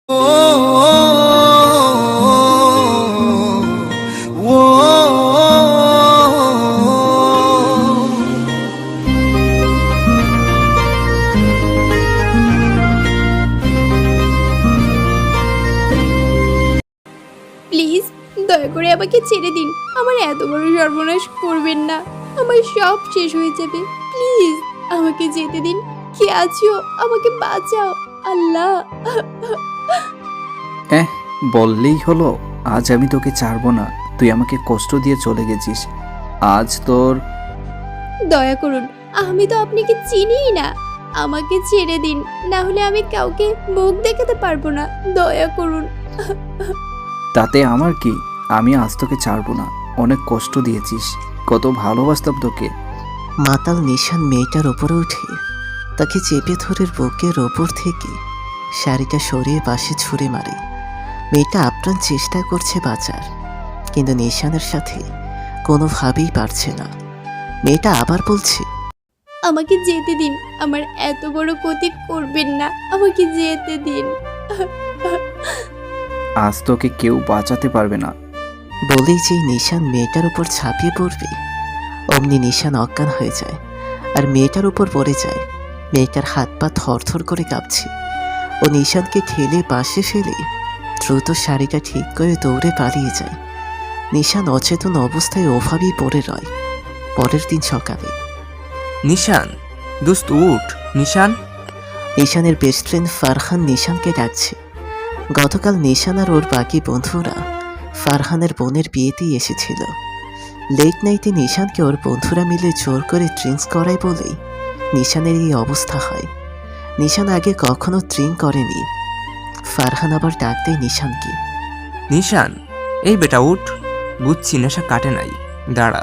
Please দয়া করে আমাকে ছেড়ে দিন। আমার এত বড় সর্বনাশ করবেন না, আমার সব শেষ হয়ে যাবে। প্লিজ আমাকে যেতে দিন। কে আছো, আমাকে বাঁচাও আল্লাহ। বললেই হলো, আজ আমি তোকে ছাড়বো না। তুই আমাকে কষ্ট দিয়ে চলে গেছিস, আজ তোর। দয়া করুন, আমি তো আপনাকে চিনিই না। আমাকে ছেড়ে দিন, না হলে আমি কাউকে মুখ দেখাতে পারবো না। দয়া করুন। তাতে আমার কি? আমি আজ তোকে ছাড়বো না। অনেক কষ্ট দিয়েছিস, কত ভালোবাসতাম তোকে। মাতাল নিশান মেয়েটার ওপরে উঠে তাকে চেপে ধরে বুকের ওপর থেকে শাড়িটা সরিয়ে পাশে ছুঁড়ে মারে। মেয়েটা আপ্রাণ চেষ্টা করছে বাঁচার, কিন্তু নিশানের সাথে কোনোভাবেই পারছে না। মেয়েটা আবার বলছে, আমাকে যেতে দিন, আমার এত বড় ক্ষতি করবেন না, আমাকে যেতে দিন। আজ তোকে কেউ বাঁচাতে পারবে না। বলেই যে নিশান মেয়েটার উপর ঝাঁপিয়ে পড়বে, অমনি নিশান অজ্ঞান হয়ে যায় আর মেয়েটার উপর পড়ে যায়। মেয়েটার হাত পা থরথর করে কাঁপছে। ও নিশানকে ঠেলে পাশে ফেলে দ্রুত শাড়িটা ঠিক করে দৌড়ে পালিয়ে যায়। নিশান অচেতন অবস্থায় ওভাবেই পড়ে রয়। পরের দিন সকালে নিশান, দোস্ত উঠ। নিশান। নিশানের বেস্ট ফ্রেন্ড ফারহান নিশানকে ডাকছে। গতকাল নিশান আর ওর বাকি বন্ধুরা ফারহানের বোনের বিয়েতেই এসেছিল। লেট নাইটে নিশানকে ওর বন্ধুরা মিলে জোর করে ড্রিঙ্কস করায় বলেই নিশানের এই অবস্থা হয়। নিশান আগে কখনো ড্রিঙ্ক করেনি। ফারহান আবার ডাক দেয় নিশানকে। নিশান, এই বেটা উঠ। বুঝছি নেশা কাটে নাই, দাঁড়া।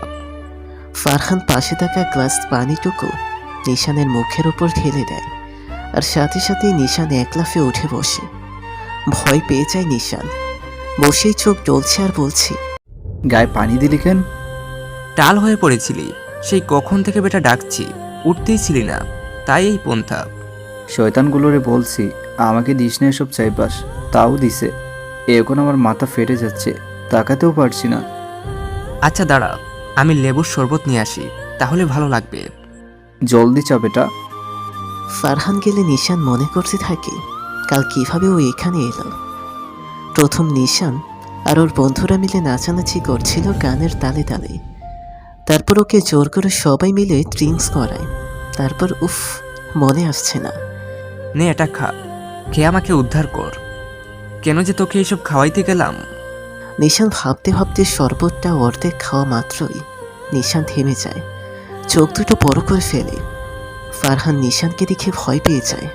ফারহান পাশে থাকা গ্লাস পানিটুকু নিশানের মুখের উপর ঢেলে দেয়, আর সাথে সাথেই নিশান এক লাফে উঠে বসে। ভয় পেয়ে যায় নিশান। বসেই চোখ ডলছে আর বলছে, গায়ে পানি দিলি কেন? টাল হয়ে পড়েছিলি, সেই কখন থেকে বেটা ডাকছি, উঠতেই ছিলি না, তাই এই পন্থা। শয়তানগুলোরে বলছি আমাকে দিস না এসব চাইবাস, তাও দিছে। এখন আমার মাথা ফেটে যাচ্ছে, তাকাতেও পারছি না। আচ্ছা দাঁড়া, আমি লেবুর শরবত নিয়ে আসি, তাহলে ভালো লাগবে। জলদি চা বেটা। ফারহান গেলে নিশান মনে করতে থাকে কাল কিভাবে ও এখানে এলো। প্রথম নিশান আর ওর বন্ধুরা মিলে নাচানাচি করছিল গানের তালে তালে। তারপর ওকে জোর করে সবাই মিলে ড্রিঙ্কস করায়। তারপর উফ, মনে আসছে না। নে এটা খা, খেয়ে আমাকে উদ্ধার কর। কেন যে তোকে এইসব খাওয়াইতে গেলাম। নিশান ভাবতে ভাবতে শরবতটা অর্ধেক খাওয়া মাত্রই নিশান থেমে যায়, চোখ দুটো বড় করে ফেলে। ফারহান নিশানকে দেখে ভয় পেয়ে যায়।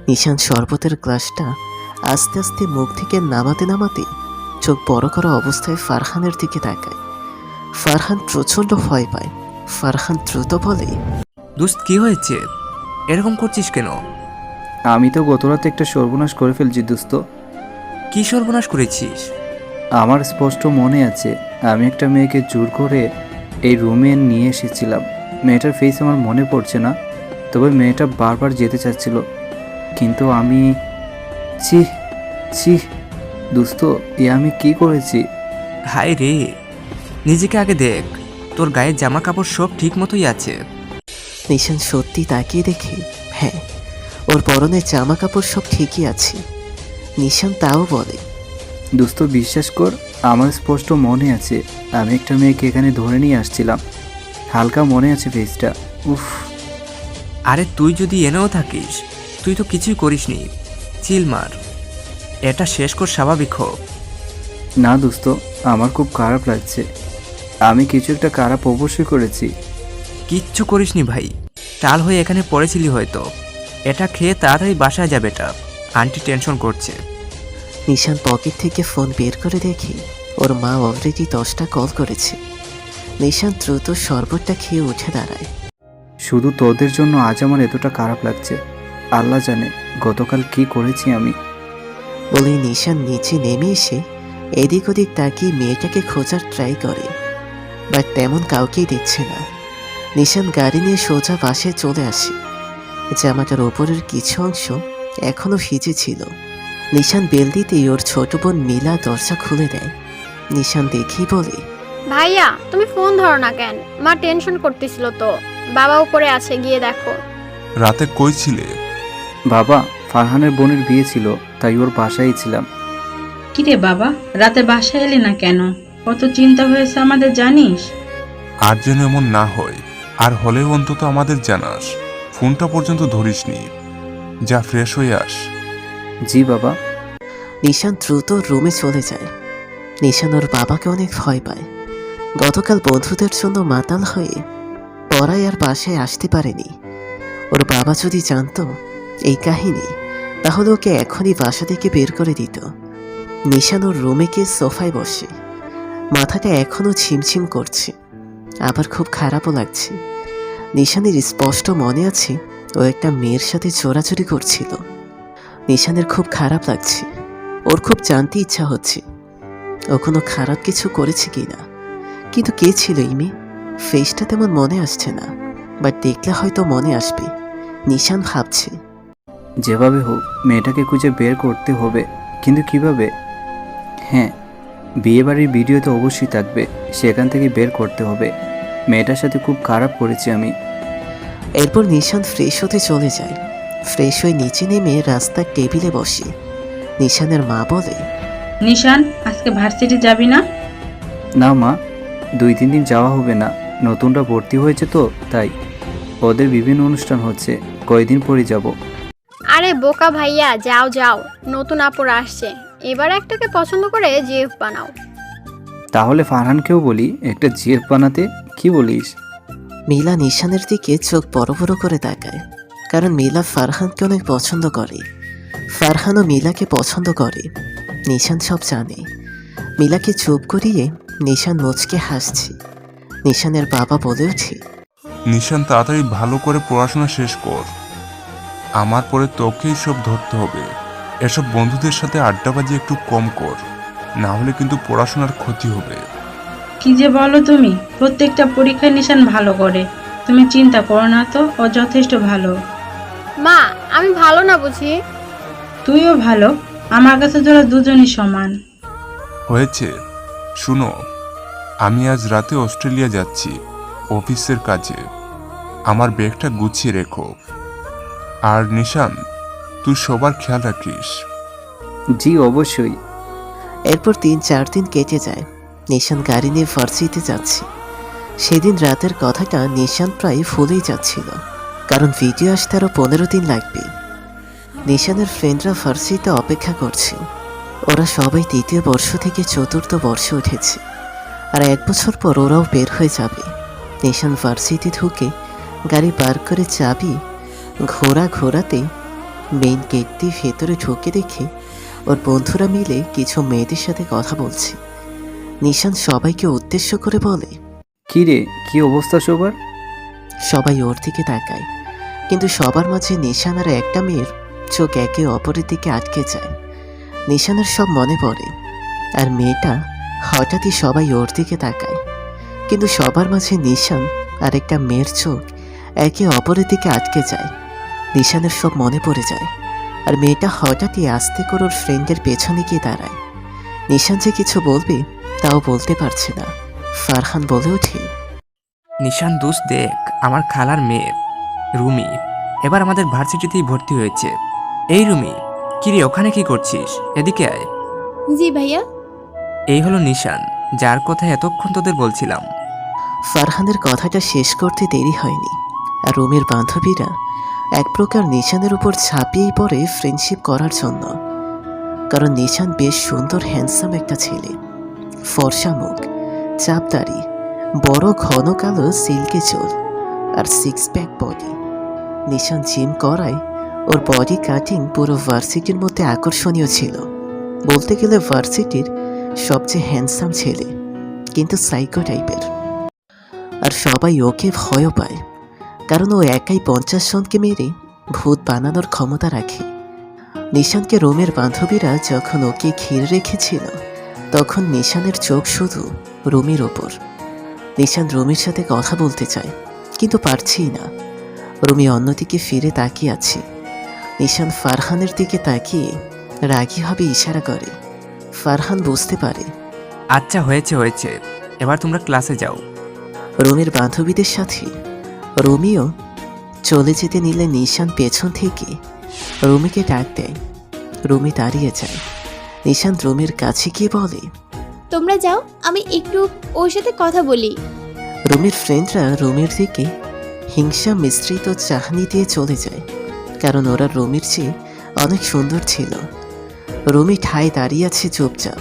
নিশান শরবতের গ্লাসটা আস্তে আস্তে মুখ থেকে নামাতে নামাতে চোখ বড় করা অবস্থায় ফারহানের দিকে তাকায়। ফারহান প্রচণ্ড ভয় পায়। ফারহান দ্রুত বলে, দোস্ত কি হয়েছে, এরকম করছিস কেন? আমি তো গতরাতে একটা সর্বনাশ করে ফেলছি দোস্ত। কি সর্বনাশ করেছিস? আমার স্পষ্ট মনে আছে, আমি একটা মেয়েকে জোর করে এই রুমে নিয়ে এসেছিলাম। মেয়েটার ফেস আমার মনে পড়ছে না, তবে মেয়েটা বারবার যেতে চাচ্ছিল, কিন্তু আমি ছি ছি দোস্ত, আমি কি করেছি? হায় রে, নিজেকে আগে দেখ, তোর গায়ের জামা কাপড় সব ঠিক মতোই আছে। নিশান সত্যি তাকিয়ে দেখে হ্যাঁ, ওর পরনের জামা কাপড় সব ঠিকই আছে। নিশান তাও বলে, দোস্ত বিশ্বাস কর, আমার স্পষ্ট মনে আছে আমি একটা মেয়েকে এখানে ধরে নিয়ে আসছিলাম। হালকা মনে আছে ফেসটা। উফ। আরে তুই যদি এনেও থাকিস, তুই তো কিছুই করিসনি। চিল মার, এটা শেষ কর, স্বাভাবিক হোক। না দোস্ত, আমার খুব খারাপ লাগছে। আমি কিছু একটা খারাপ অবশ্যই করেছি। কিচ্ছু করিসনি ভাই, টাল হয়ে এখানে পড়েছিলি হয়তো। এটা খেয়ে তাড়াতাড়ি বাসায় যাবে, এটা আন্টি টেনশন করছে। নিশান পকেট থেকে ফোন বের করে দেখে ওর মা অলরেডি 10টা কল করেছে। নিশান দ্রুত শরবতটা খেয়ে উঠে দাঁড়ায়। শুধু তোদের জন্য আজ আমার এতটা খারাপ লাগছে। আল্লাহ জানে গতকাল কি করেছি আমি। বলেই নিশান নিচে নেমে এসে এদিক ওদিক তাকিয়ে মেয়েটাকে খোঁজার ট্রাই করে, বাট তেমন কাউকেই দেখছে না। নিশান গাড়ি নিয়ে সোজা বাসায় চলে আসে। জামাটার ওপরের কিছু অংশ এখনো ভিজে ছিল, নিশান বেল দিতেই ওর ছোট বোন মিলা দরজা খুলে দেয়। নিশান দেখেই বলে, ভাইয়া তুমি ফোন ধরো না কেন? মা টেনশন করতেছিল তো। বাবা উপরে আছে, গিয়ে দেখো। রাতে কই ছিলে? বাবা, ফারহানের বোনের বিয়ে ছিল, তাই ওর বাসায় ছিলাম। কিরে বাবা, রাতে বাসায় এলি না কেন? কত চিন্তা হয়েছে আমাদের জানিস? আর যেন এমন না হয়, আর হলেও অন্তত আমাদের জানাস। ফোনটা পর্যন্ত ধরিসনি। যা ফ্রেশ হয়ে আস। জি বাবা। নিশান দ্রুত রুমে চলে যায়। নিশান ওর বাবাকে অনেক ভয় পায়। গতকাল বন্ধুদের জন্য মাতাল হয়ে পড়ায় আর বাসায় আসতে পারেনি। ওর বাবা যদি জানতো এই কাহিনী, তাহলে ওকে এখনই বাসা থেকে বের করে দিত। নিশান ওর রুমে গিয়ে সোফায় বসে। মাথাটা এখনও ছিমছিম করছে, আবার খুব খারাপও লাগছে। নিশানের স্পষ্ট মনে আছে ও একটা মেয়ের সাথে চোরাচুরি করছিল। নিশানের খুব খারাপ লাগছে। ওর খুব জানতে ইচ্ছা হচ্ছে ও কোনো খারাপ কিছু করেছে কিনা। কিন্তু কে ছিল এই মেয়ে? ফেসটা তেমন মনে আসছে না, বাট দেখলে হয়তো মনে আসবে। নিশান ভাবছে, যেভাবে হোক মেয়েটাকে খুঁজে বের করতে হবে, কিন্তু কিভাবে? হ্যাঁ, বিয়েবাড়ির ভিডিও তো অবশ্যই থাকবে, সেখান থেকে বের করতে হবে। মেয়েটার সাথে খুব খারাপ করেছি আমি। এরপর নিশান ফ্রেশ হতে চলে যায়। ফ্রেশ হয়ে নিচে নেমে রাস্তার টেবিলে বসে। নিশানের মা বলে, নিশান, আজকে ভার্সিটি যাবি না? না মা, 2-3 দিন যাওয়া হবে না, নতুনরা ভর্তি হয়েছে তো তাই। ওদের বিভিন্ন অনুষ্ঠান হচ্ছে, কয়দিন পরে যাব। আরে বোকা ভাইয়া, যাও যাও, নতুন আপুরা আসছে। এবার একটাকে পছন্দ করে জিএফ বানাও। তাহলে ফারহানকেও বলি একটা জিএফ বানাতে, কি বলিস? মিলা নিশানের দিকে চোখ বড় বড় করে তাকায়, কারণ মিলা ফারহানকে অনেক পছন্দ করে। ফারহানও মিলাকে পছন্দ করে। নিশান সব জানে। মিলাকে চুপ করিয়ে নিশান মুচকে হাসছে। নিশানের বাবা বলে ওঠে, নিশান, তাড়াতাড়ি ভালো করে পড়াশোনা শেষ কর। আমার পরে তোকেই সব ধরতে হবে। এসব বন্ধুদের সাথে আড্ডাবাজি একটু কম কর, না হলে কিন্তু পড়াশোনার ক্ষতি হবে। কি যে বলো তুমি! প্রত্যেকটা পরীক্ষায় নিশান ভালো করে। তুমি চিন্তা করো না তো, ও যথেষ্ট ভালো। মা, আমি ভালো না বুঝি? তুইও ভালো। আমার কাছে তোরা দুজনই সমান। হয়েছে, শুনো, আমি আজ রাতে অস্ট্রেলিয়া যাচ্ছি অফিসের কাজে। আমার ব্যাগটা গুছিয়ে রেখো। আর নিশান, তুই সবার খেয়াল রাখিস। জি অবশ্যই। এরপর 3-4 দিন কেটে যায়। নিশান গাড়ি নিয়ে ভার্সিটিতে যাচ্ছে। সেদিন রাতের কথাটা নিশান প্রায় ভুলেই যাচ্ছিল, কারণ ভিডিও আসতে আরও 15 দিন লাগবে। নিশানের ফ্রেন্ডরা ভার্সিটিতে অপেক্ষা করছে। ওরা সবাই 3য় বর্ষ থেকে 4র্থ বর্ষে উঠেছে, আর 1 বছর পর ওরাও বের হয়ে যাবে। নিশান ভার্সিটি ঢুকে গাড়ি পার্ক করে চাবি ঘোরাতেই মেইন গেট দিয়ে ভেতরে ঢুকে দেখে ওর বন্ধুরা মিলে কিছু মেয়েদের সাথে কথা বলছে। নিশান সবাইকে উদ্দেশ্য করে বলে, কি রে, কি অবস্থা সবার? সবাই ওর দিকে তাকায়, কিন্তু সবার মাঝে নিশান আর একটা মেয়ের চোখ একে অপরের দিকে আটকে যায়। নিশানের সব মনে পড়ে, আর মেয়েটা হঠাৎই সবাই ওর দিকে তাকায়, কিন্তু সবার মাঝে নিশান আর একটা মেয়ের চোখ একে অপরের দিকে আটকে যায়। নিশানের সব মনে পড়ে যায়, আর মেয়েটা হঠাৎই আস্তে করে ওর ফ্রেন্ডের পেছনে গিয়ে দাঁড়ায়। নিশান যে কিছু বলবে তাও বলতে পারছে না। ফারহান বলে ওঠে, নিশান দোষ দেখ, আমার খালার মেয়ে রুমি এবার আমাদের ভার্সিটিতেই ভর্তি হয়েছে। এই রুমি, কিরে ওখানে কি করছিস? এদিকে আয়। জি ভাইয়া। এই হলো নিশান, যার কথা এতক্ষণ তোদের বলছিলাম। ফারহানের কথাটা শেষ করতে দেরি হয়নি, আর রুমির বান্ধবীরা এক প্রকার নিশানের উপর ছাপিয়েই পড়ে ফ্রেন্ডশিপ করার জন্য। কারণ নিশান বেশ সুন্দর হ্যান্ডসাম একটা ছেলে। ফর্সা মুখ, চাপ দাড়ি, বড় ঘন কালো সিল্কে চুল, আর 6 প্যাক বডি। নিশান জিম করায় ওর বডি কাটিং পুরো ভার্সিটির মধ্যে আকর্ষণীয় ছিল। বলতে গেলে ভার্সিটির সবচেয়ে হ্যান্ডসাম ছেলে, কিন্তু সাইকো টাইপের। আর সবাই ওকে ভয়ও পায়, কারণ ও একাই 50 জনকে মেরে ভূত বানানোর ক্ষমতা রাখে। নিশানকে রোমের বান্ধবীরা যখন ওকে ঘিরে রেখেছিল, তখন নিশানের চোখ শুধু রুমির ওপর। নিশান রুমির সাথে কথা বলতে চায়, কিন্তু পারছেই না। রুমি অন্যদিকে ফিরে তাকিয়ে আছে। নিশান ফারহানের দিকে তাকিয়ে রাগীভাবে ইশারা করে। ফারহান বুঝতে পারে। আচ্ছা হয়েছে হয়েছে, এবার তোমরা ক্লাসে যাও। রুমির বান্ধবীদের সাথে রুমিও চলে যেতে নিলে নিশান পেছন থেকে রুমিকে ডাক দেয়। রুমি দাঁড়িয়ে যায়। নিশান রুমির কাছে গিয়ে বলে, তোমরা যাও, আমি একটু ওর সাথে কথা বলি। রুমির ফ্রেন্ডরা রুমির দিকে হিংসা মিশ্রিত চাহনি দিয়ে চলে যায়, কারণ ওরা রুমির চেয়ে অনেক সুন্দর ছিল। রুমি ঠায় দাঁড়িয়ে আছে চুপচাপ।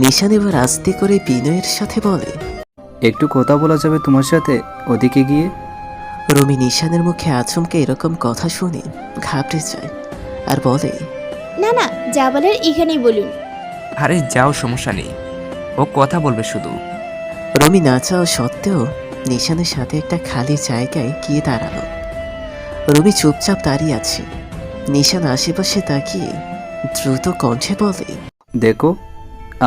নিশান এবার আস্তে করে বিনয়ের সাথে বলে, একটু কথা বলা যাবে তোমার সাথে ওদিকে গিয়ে? রুমি নিশানের মুখে আচমকে এরকম কথা শুনে ঘাবড়ে যায় আর বলে, না না, যা বলার এখানেই বলুন। আরে যাও, সমস্যা নেই, ও কথা বলবে শুধু। রুমি না চাওয়া সত্ত্বেও নিশানের সাথে একটা খালি জায়গায় গিয়ে দাঁড়ালো। রুমি চুপচাপ দাঁড়িয়ে আছে। নিশান আশেপাশে তাকিয়ে দ্রুত কণ্ঠে বলে, দেখো,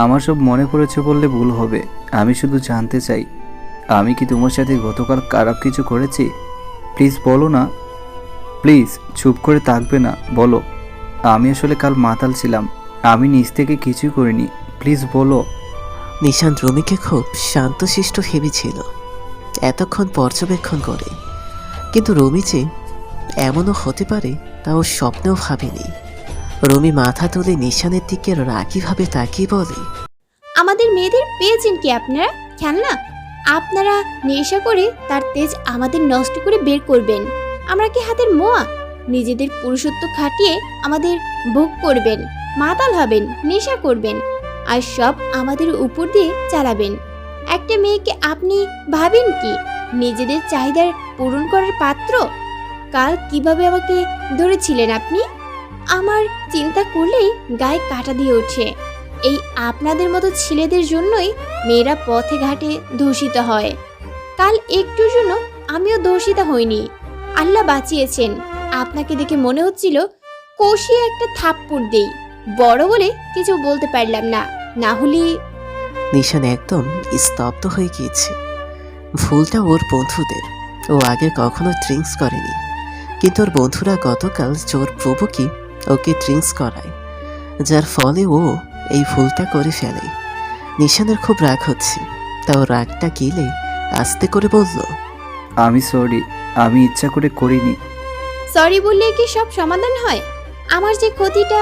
আমার সব মনে পড়েছে বললে ভুল হবে। আমি শুধু জানতে চাই, আমি কি তোমার সাথে গতকাল খারাপ কিছু করেছি? প্লিজ বলো না, প্লিজ চুপ করে থাকবে না, বলো। আমি আসলে কাল মাতাল ছিলাম, আমি নিজ থেকে কিছুই করিনি, প্লিজ বলো। নিশান রুমিকে খুব শান্তশিষ্ট ভেবেছিল এতক্ষণ পর্যবেক্ষণ করে, কিন্তু রুমি যে এমনও হতে পারে তা ও স্বপ্নেও ভাবেনি। রুমি মাথা তুলে নিশানের দিকে রাগীভাবে তাকিয়ে বলে, আমাদের মেয়েদের পেয়েছেন কি আপনারা খেলনা? আপনারা নেশা করে তার তেজ আমাদের নষ্ট করে বের করবেন। আমরা কি হাতের মোয়া? নিজেদের পুরুষত্ব খাটিয়ে আমাদের ভোগ করবেন, মাতাল হবেন, নেশা করবেন, আর সব আমাদের উপর দিয়ে চালাবেন। একটা মেয়েকে আপনি ভাবেন কি নিজেদের চাহিদার পূরণ করার পাত্র? কাল কিভাবে আমাকে ধরেছিলেন আপনি? আমার চিন্তা করলেই গায়ে কাঁটা দিয়ে ওঠে। এই আপনাদের মতো ছেলেদের জন্যই মেয়েরা পথে ঘাটে ধর্ষিত হয়। কাল একটুর জন্য আমিও ধর্ষিতা হইনি, আল্লাহ বাঁচিয়েছেন। আপনাকে দেখে মনে হচ্ছিল কষিয়ে একটা থাপ্পড় দেই, বড় বলে কিছু বলতে পারলাম না, না হলে। নিশান একদম স্তব্ধ হয়ে গিয়েছে। ভুলটা ওর বন্ধুদের। ও আগে কখনো ড্রিঙ্কস করেনি, কিন্তু ওর বন্ধুরা গতকাল জোর প্রভুকি ওকে ড্রিঙ্কস করায়, যার ফলে ও এই ভুলটা করে ফেলে। নিশানের খুব রাগ হচ্ছে, তাও রাগটা গিলে আস্তে করে বলল, আমি সরি, আমি ইচ্ছা করে করিনি। সরি বললে কি সব সমাধান হয়? আমার যে ক্ষতিটা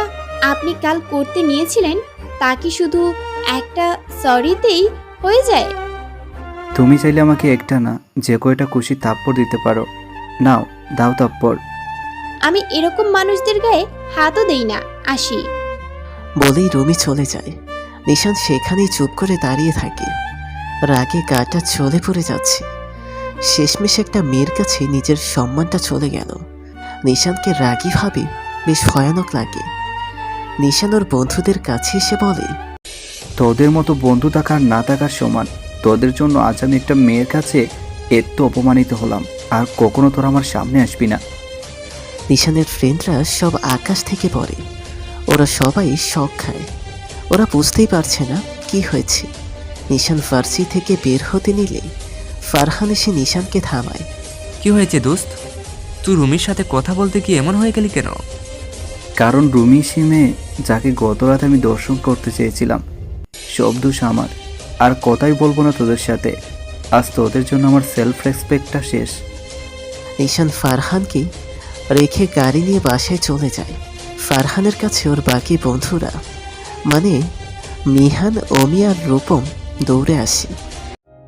আপনি কাল করতে নিয়েছিলেন তা কি শুধু একটা সরিতেই হয়ে যায়? তুমি চাইলে আমাকে একটা না, যে কয়টা খুশি থাপ্পড় দিতে পারো। নাও, দাও থাপ্পড়। আমি এরকম মানুষদের গায়ে হাতও দেই না, আসি। বলেই রুমি চলে যায়। নিশান সেখানেই চুপ করে দাঁড়িয়ে থাকে। রাগে গাটা চলে পড়ে যাচ্ছে। শেষমেশ একটা মেয়ের কাছে নিজের সম্মানটা চলে গেল। নিশানকে রাগী ভাবে বেশ ভয়ানক লাগে। নিশান ওর বন্ধুদের কাছে এসে বলে, তোদের মতো বন্ধু থাকার না থাকার সমান। তোদের জন্য আজ আমি একটা মেয়ের কাছে এত অপমানিত হলাম, আর কখনো তোরা আমার সামনে আসবি না। নিশানের ফ্রেন্ডরা সব আকাশ থেকে পড়ে। ওরা সবাই শক খায়। ওরা বুঝতেই পারছে না কি হয়েছে। নিশান ফার্সি থেকে বের হতে নিলে ফারহান এসে নিশানকে থামায়। কি হয়েছে দোস্ত? তুই রুমির সাথে কথা বলতে কি এমন হয়ে গেলি কেন? কারণ রুমি সিমে যাকে গত রাত আমি দর্শন করতে চেয়েছিলাম, সব দোষ আমার। আর কথাই বলবো না তোদের সাথে। আজ তোদের জন্য আমার সেলফ রেসপেক্টটা শেষ। নিশান ফারহানকে রেখে গাড়ি নিয়ে বাসায় চলে যায়। ফারহানের কাছে ওর বাকি বন্ধুরা মানে মিহান, অমি আর রূপম দৌড়ে আসে।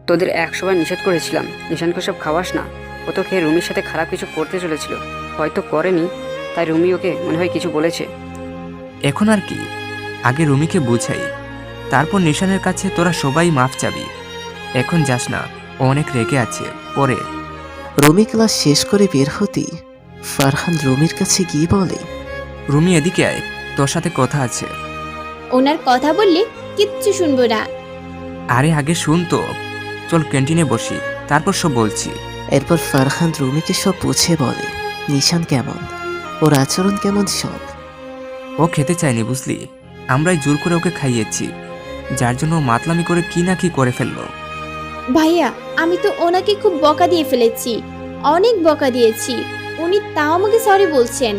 তোদের একশোবার নিষেধ করেছিলাম নিশানকে সব খাওয়াস না। ও তো খেয়ে রুমির সাথে খারাপ কিছু করতে চলেছিল, হয়তো করেনি, তাই রুমি ওকে মনে হয় কিছু বলেছে। এখন আর কি, আগে রুমিকে বুঝাই, তারপর নিশানের কাছে তোরা সবাই মাফ চাবি। এখন যাস না, ও অনেক রেগে আছে, পরে। রুমি ক্লাস শেষ করে বের হতেই ফারহান রুমির কাছে গিয়ে বলে, রুমি এদিকে আয়, তোর সাথে কথা আছে। ওনার কথা বললে কিচ্ছু শুনবো না। আরে আগে শুন তো, চল ক্যান্টিনে বসি, তারপর সব বলছি। এরপর ফারহান রুমিকে সব বুঝে বলে নিশান কেমন, ওর আচরণ কেমন সব। ও খেতে চায়নি বুঝলি, আমরাই জোর করে ওকে খাইয়েছি, যার জন্য ও মাতলামি করে কি না কি করে ফেললো। ভাইয়া, আমি তো ওনাকে খুব বকা দিয়ে ফেলেছি, অনেক বকা দিয়েছি। উনি তাও আমাকে সরি বলছেন।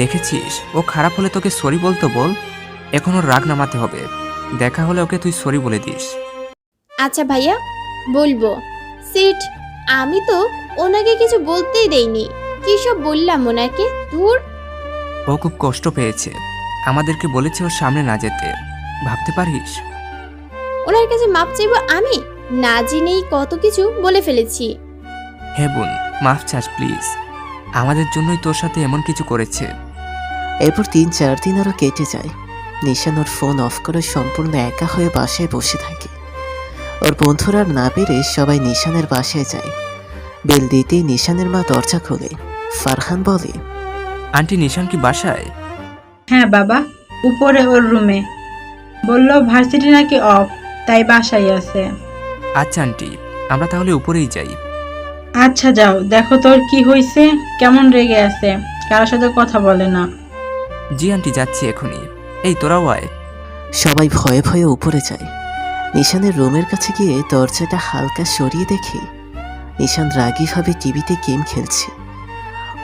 দেখেছিস ও খারাপ হলে তোকে সরি বলতো বল, এখন ওর রাগ নামাতে হবে। দেখা হলে ওকে তুই সরি বলে দিস। আচ্ছা ভাইয়া, বলবো। সিট, আমি তো ওনাকে কিছু বলতেই দেইনি। কি সব বললাম ওনাকে? দূর। ও খুব কষ্ট পেয়েছে, আমাদেরকে বলেছে ওর সামনে না যেতে। ভাবতে পারিস? ওনার কাছে মাপ চাইবো আমি? না জেনেই কত কিছু বলে ফেলেছি। হে বোন, মাফ চাস প্লিজ, আমাদের জন্যই তোর সাথে এমন কিছু করেছে। এরপর 3-4 দিন আরও কেটে যায়। নিশান ওর ফোন অফ করে সম্পূর্ণ একা হয়ে বাসায় বসে থাকে। ওর বন্ধুরা আর না পেরে সবাই নিশানের বাসায় যায়। বেল দিতেই নিশানের মা দরজা খোলে। ফারহান বলে, আন্টি নিশান কি বাসায়? হ্যাঁ বাবা, উপরে ওর রুমে। বললো ভার্সিটি নাকি অফ, তাই বাসায় আছে। আচ্ছা আন্টি, আমরা তাহলে উপরেই যাই। আচ্ছা যাও, দেখো তোর কি হয়েছে, কেমন রেগে আছে, কারোর সাথে কথা বলে না। জি আন্টি, যাচ্ছি এখনই। এই তোরাও আয়। সবাই ভয়ে ভয়ে উপরে যায়। নিশানের রুমের কাছে গিয়ে দরজাটা হালকা সরিয়ে দেখে নিশান রাগীভাবে টিভিতে গেম খেলছে।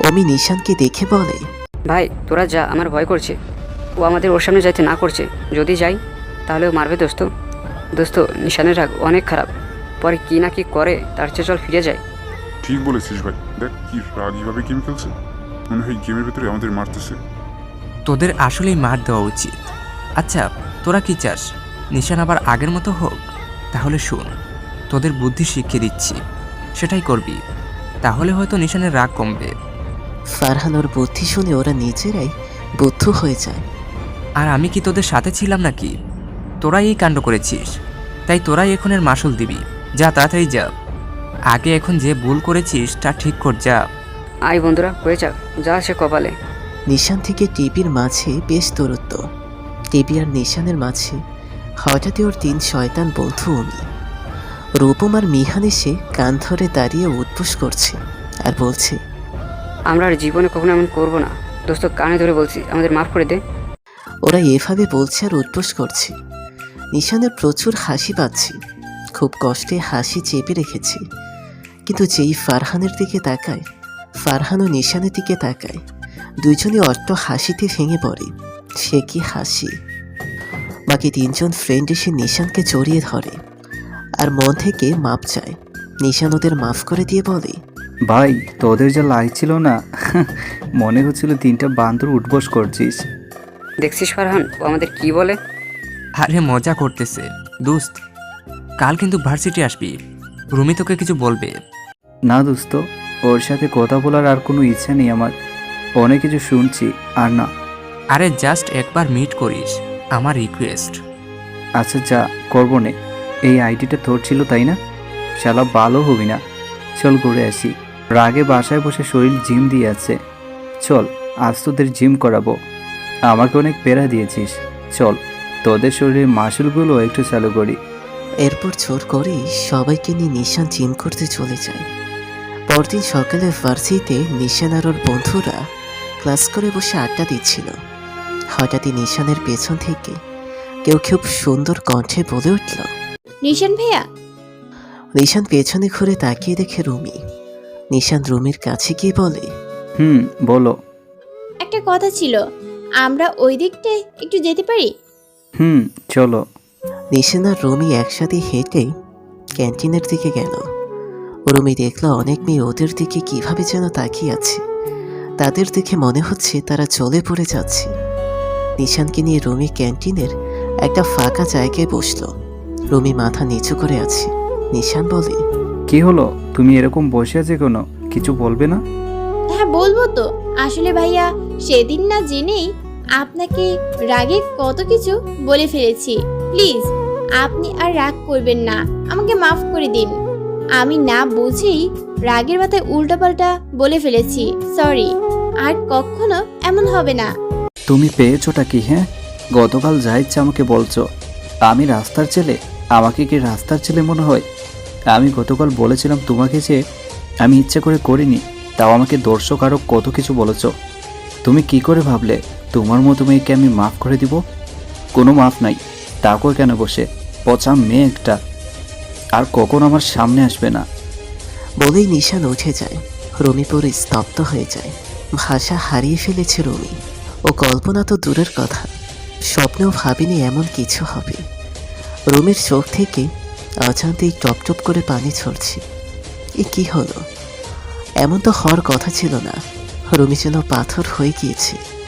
অমি নিশানকে দেখে বলে, ভাই তোরা যা, আমার ভয় করছে। ও আমাদের ওর সামনে যাইতে না করছে। যদি যাই তাহলে ও মারবে দোস্ত। দোস্ত, নিশানের রাগ অনেক খারাপ, পরে কি না কি করে, তার চেয়ে চল ফিরে যায়। ঠিক বলেছিস ভাই, দেখ কি রাগীভাবে গেম খেলছে, মনে হয় গেমের ভেতরে আমাদের মারতেছে। তোদের আসলেই মার দেওয়া উচিত। আচ্ছা, তোরা কি চাস নিশান আবার আগের মতো হোক? তাহলে শোন, তোদের বুদ্ধি শিখিয়ে দিচ্ছি, সেটাই করবি। তাহলে হয়তো নিশানের রাগ কমবে। ফারহান ওর বুদ্ধি শুনে ওরা নিজেরাই বুদ্ধ হয়ে যায়। আর আমি কি তোদের সাথে ছিলাম নাকি? তোরাই এই কাণ্ড করেছিস, তাই তোরাই এখন এর মাসুল দিবি। যা, তাড়াতাড়ি যা। আগে এখন যে ভুল করেছিস তা ঠিক কর, যা। আয় বন্ধুরা, হয়ে যাক যা সে কপালে। নিশান থেকে টিপির মাঝে বেশ দূরত্ব। টিপি আর নিশানের মাঝে হঠাৎই ওর 3 শয়তান বন্ধু অমি, রূপম আর মিহান এসে কান ধরে দাঁড়িয়ে উঠবোস করছে আর বলছে, আমরা আর জীবনে কখনো এমন করবো না। দোস্ত, কানে ধরে বলছি, আমাদের মাফ করে দে। ওরা এভাবে বলছে আর উঠবোস করছে। নিশানের প্রচুর হাসি পাচ্ছে, খুব কষ্টে হাসি চেপে রেখেছে। কিন্তু যেই ফারহানের দিকে তাকায়, ফারহানও নিশানের দিকে তাকায়, দুইজনই অট্ট হাসিতে ভেঙে পড়ে। সে কি হাসি! বাকি 3 জন ফ্রেন্ড এসে নিশানকে জড়িয়ে ধরে আর মন থেকে মাপ চায়। নিশান ওদের মাফ করে দিয়ে বলে, ভাই, তোদের যা লাগছিল না, মনে হচ্ছিল 3টা বান্দর উঠবোস করছিস। দেখছিস ফারহান, ও আমাদের কি বলে? আরে মজা করতেছে দোস্ত। কাল কিন্তু ভার্সিটি আসবি, রুমি তোকে কিছু বলবে। না দোস্ত, ওর সাথে কথা বলার আর কোনো ইচ্ছা নেই আমার। অনেক কিছু শুনছি আর না। আরে জাস্ট একবার মিট করিস, আমার রিকোয়েস্ট। আচ্ছা যা, করবো নে। এই আইডিটা তোর ছিল তাই না? শালা ভালো হবি না। চল ঘুরে আসি। রাগে বাসায় বসে শরীর জিম দিয়ে আছে। চল, আজ তোদের জিম করাবো। আমাকে অনেক পেরা দিয়েছিস, চল তোদের শরীরের মাসুলগুলো একটু চালু করি। এরপর জোর করে সবাইকে নিয়ে নিশান জিম করতে চলে যায়। পরদিন সকালে ভার্সিটিতে নিশান আর ওর বন্ধুরা ক্লাস করে বসে আড্ডা দিচ্ছিল। হঠাৎই নিশানের পেছন থেকে কেউ খুব সুন্দর কণ্ঠে বলে উঠল, নিশান ভাইয়া। নিশান পেছনে ঘুরে তাকিয়ে দেখে রুমি। নিশান রুমির কাছে গিয়ে বলে, বলো। একটা কথা ছিল, আমরা ওই দিকটায় একটু যেতে পারি? চলো। নিশান আর রুমি একসাথে হেঁটে ক্যান্টিনের দিকে গেল। রুমি দেখল অনেক মেয়ে ওদের দিকে কিভাবে যেন তাকিয়ে আছে। তাদের দেখে মনে হচ্ছে তারা জ্বলে পড়ে যাচ্ছে। নিশানকে নিয়ে রুমি ক্যান্টিনের একটা ফাঁকা জায়গায় বসলো। রুমি মাথা নিচু করে আছে। নিশান বলে, কি হলো, তুমি এরকম বসে আছে কেন? কিছু বলবে না? হ্যাঁ বলবো তো। আসলে ভাইয়া, সেদিন না জেনেই আপনাকে রাগে কত কিছু বলে ফেলেছি। প্লিজ আপনি আর রাগ করবেন না, আমাকে মাফ করে দিন। আমি না বুঝেই রাগের মাথায় উল্টাপাল্টা বলে ফেলেছি। সরি, আর কখনো এমন হবে না। তুমি পেয়েছোটা কি? হ্যাঁ, গতকাল যা ইচ্ছা আমাকে বলছো। আমি রাস্তার ছেলে? আমাকে কি রাস্তার ছেলে মনে হয়? আমি গতকাল বলেছিলাম তোমাকে যে আমি ইচ্ছা করে করিনি, তাও আমাকে দর্শক আরও কত কিছু বলেছ। তুমি কি করে ভাবলে তোমার মতো মেয়েকে আমি মাফ করে দিব? কোনো মাফ নাই। তাকো কেন বসে, পচা মেয়ে একটা। আর কখন আমার সামনে আসবে না। বলেই নিশান উঠে যায়। রুমি পুরো স্তব্ধ হয়ে যায়। ভাষা হারিয়ে ফেলেছে রুমি। ও কল্পনা তো দূরের কথা, স্বপ্নেও ভাবিনি এমন কিছু হবে। রুমির চোখ থেকে অজান্তেই টপটপ করে পানি ঝরছে। এ কি হলো? এমন তো হওয়ার কথা ছিল না। রুমি যেন পাথর হয়ে গিয়েছে।